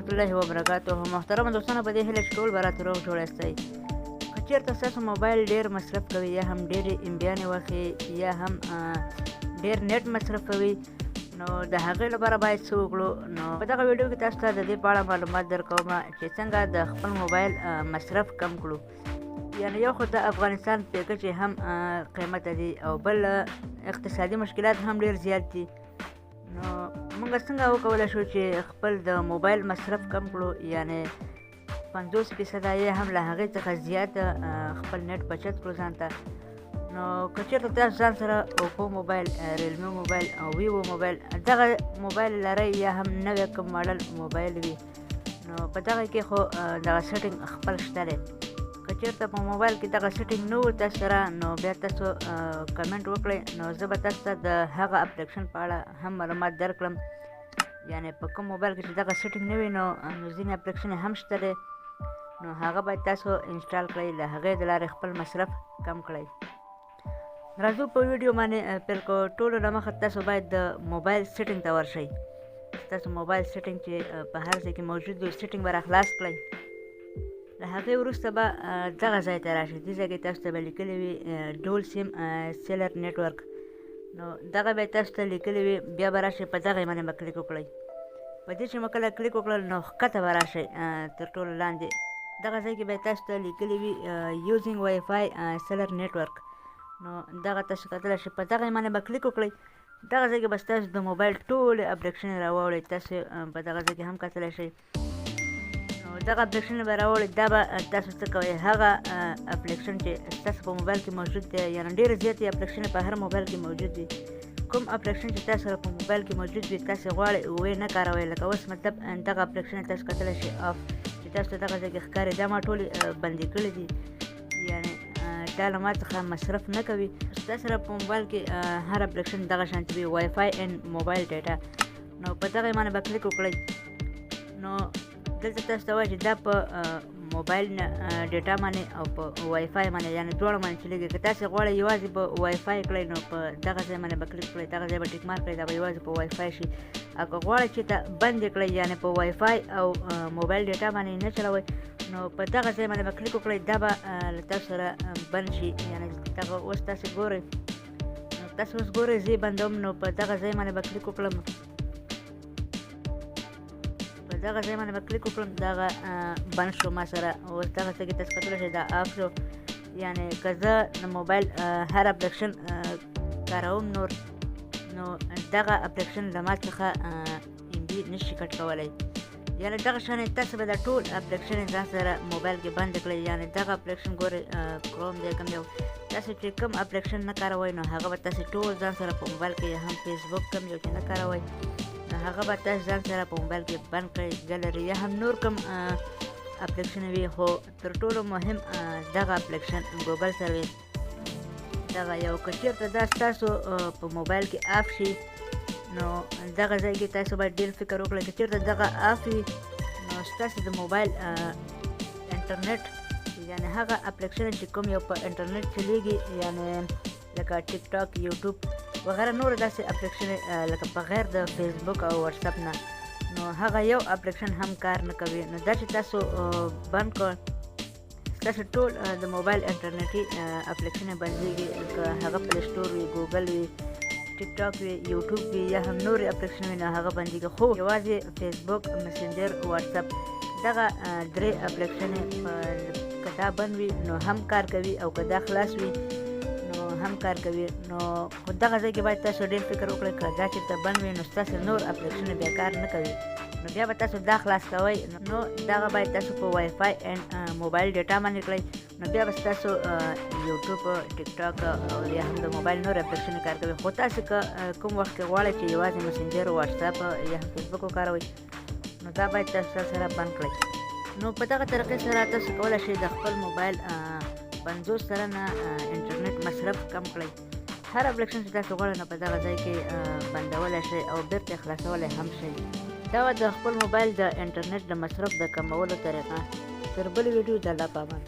ورحمة الله وبرکاته. محترم دوستانو، په دې هیله چې ټول به راته روغ جوړ یاستئ. که چېرته ستاسو موبایل ډېر مصرف کوي یا هم ډېرې امبیانې وښیي یا هم ډېر نیټ مصرفوي، نو د هغې لپاره باید څه وکړو. نو په دغه ویډیو کې تاسو ته د دې په اړه معلومات درکوم چې څنګه د خپل موبایل مصرف کم کړو. یعنې یو خو د افغانستان پیکج هم قیمته دي او بل اقتصادي مشکلات هم ډېر زیات دي. نو موږ څنګه وکولی شو چې خپل د موبایل مصرف کم کړو، یعنې 50% یې هم له هغې څخه زیات خپل نیټ بچت کړو ځان ته. نو که چېرته تاسو ځان سره اوپو موبایل، ریلمي موبایل او ویوو موبایل دغه موبایل لرئ یا هم نوی کوم ماډل موبایل وي، نو په دغه کې خو دغه سیټینګ خپل شته دی. که چېرته په موبایل کې دغه سیټینګ نه و تاسو سره، نو بیا تاسو کمنټ وکړئ، نو زه به تاسو ته د هغه اپلیکشن په اړه هم معلومات درکړم. یعنې په کوم موبایل کې چې دغه سیټینګ نه وي، نو ځینې اپلیکشن هم شته دی، نو هغه باید تاسو انسټال کړئ، له هغې د لارې خپل مصرف کم کړئ. راځو په ویډیو باندې پیل کوو. ټولو نه مخه تاسو باید د موبایل سیټینګ ته ورشئ. تاسو موبایل سیټینګ چې په هر ځای کې موجود وي، سیټینګ به راخلاص کړئ. له هغې وروسته به دغه ځای ته راشئ. دې ځای کې تاسو ته به لیکلی وي ډول سیم سیلر نیټورک، نو دغه به تاسو ته لیکلی وي. بیا به راشئ، په دغې باندې به کلیک وکړئ. په دې چې مو کله کلیک وکړل، نو ښکته به راشئ تر ټولو لاندې. دغه ځای کې به تاسو ته لیکلی وي یوزینګ وائی فای سیلر نیټورک، نو دغه تاسو کتلی شئ. په دغه باندې به کلیک وکړئ. دغه ځای کې به ستاسو د موبایل ټولې اپلیکشنې راواړئ. تاسو په دغه ځای کې هم کتلی شئ. نو دغه اپلیکشنې به راوړئ. دا به تاسو څه کوئ، هغه اپلیکشن چې ستاسو په موبایل کې موجود دی، یعنې ډېرې زیاتې اپلیکشنې په هر موبایل کې موجود دي. کوم اپلیکشن چې تاسو سره په موبایل کې موجود وي، تاسو غواړئ ویې نه کاروئ. لکه اوس مطلب دغه اپلیکشن تاسو کتلی شئ آف، چې تاسو ته دغه ځای کې ښکاري. دا ما ټولې بندې کړي دي، یعنې دا له ما څخه مصرف نه کوي. ستاسو سره په موبایل کې هر اپلیکشن دغه شانتې وي، وائی فای اینډ موبایل ډیټا، نو په دغه باندې به کلیک وکړئ. نو دلته تاسو ته وایي چې دا په موبایل ډیټا باندې او په وائی فای باندې، یعنې دواړو باندې چلېږي. که تاسو غواړئ یوازې په وائی فای کړئ، نو په دغه ځای باندې به کلیک کړئ. دغه ځای به ټیک مارک کړئ، دا به یوازې په وائی فای شي. او که غواړئ چې ته بند یې کړئ، یعنې په وائی فای او موبایل ډیټا باندې نه چلوئ، نو په دغه ځای باندې به کلیک وکړئ. دا به له تاسو سره بند شي. یعنې دغه اوس تاسو ګورئ، نو تاسو اوس ګورئ زه یې بندوم. نو په دغه ځای باندې به کلیک وکړم. په دغه ځای باندې به کلیک وکړم، دغه بند شو ما سره. اوس دغه ځای کې تاسو کتلی شئ دا آف شو. یعنې که زه د موبایل هر اپلیکشن کاروم، نو دغه اپلیکشن له ما څخه امبي نشي کټ کولی. یعنې دغه شانې تاسو به دا ټول اپلیکشنې ځان سره موبایل کې بند کړئ. یعنې دغه اپلیکشن ګورئ کروم دی کوم یو، تاسو چې کوم اپلیکشن نه کاروئ، نو هغه به تاسو ټول ځان سره په موبایل کې، هم فیسبوک کوم یو چې نه کاروئ، نو هغه به تاسو ځان سره په موبایل کې بند کړئ. ګلري یا هم نور کوم اپلیکشن وي، خو تر ټولو مهم دغه اپلیکشن ګوګل سروس دغه یو. که چېرته دا ستاسو په موبایل کې آف شي، نو دغه ځای کې تاسو باید ډېر فکر وکړئ. که چېرته دغه آف وي، نو ستاسو د موبایل انټرنیټ، یعنې هغه اپلیکشن چې کوم یو په انټرنیټ چلېږي، یعنې لکه ټیک ټاک، یوټیوب وغیره نور داسې اپلیکشنې، لکه بغیر د فیسبوک او واتساپ نه، نو هغه یو اپلیکشن هم کار نه کوي. نو دا چې تاسو بند کړ، ستاسو ټول د موبایل انټرنیټي اپلیکشنې بندېږي. که هغه پلی سټور وي، ګوګل وي، ټیک ټاک وي، یوټیوب وي، یا هم نورې اپلیکشن وي، نو هغه بندېږي. خو یوازې فیسبوک، مسنجر، واتساپ دغه درې اپلیکشنې که دا بند وي، نو هم کار کوي، او که دا خلاص وي، نو هم کار کوي. نو خو دغه ځای کې باید تاسو ډېر فکر وکړئ. که دا چېرته بند وي، نو ستاسو نور اپلیکشنې بیا کار نه کوي، نو بیا به تاسو دا خلاص کوئ. نو دغه باید تاسو په وائی فای اینډ موبایل ډیټا باندې کړئ، نو بیا به ستاسو یوټیوب، ټیک ټاک او یا هم د موبایل نور اپلیکشنې کار کوي. خو تاسو که کوم وخت کې غواړئ چې یوازې مسنجر، واتساپ یا هم فیسبوک وکاروئ، نو دا باید تاسو سره بند کړئ. نو په دغه طریقې سره تاسو کولی شئ د خپل موبایل 50% انټرنیټ مصرف کم کړئ. هر اپلیکشن چې تاسو غواړئ، نو په دغه ځای کې بندولی شئ او بېرته خلاصولی هم شئ. دا د خپل موبایل د انټرنیټ د مصرف د کمولو طریقه. تر بلې ویډیو د الله په امان.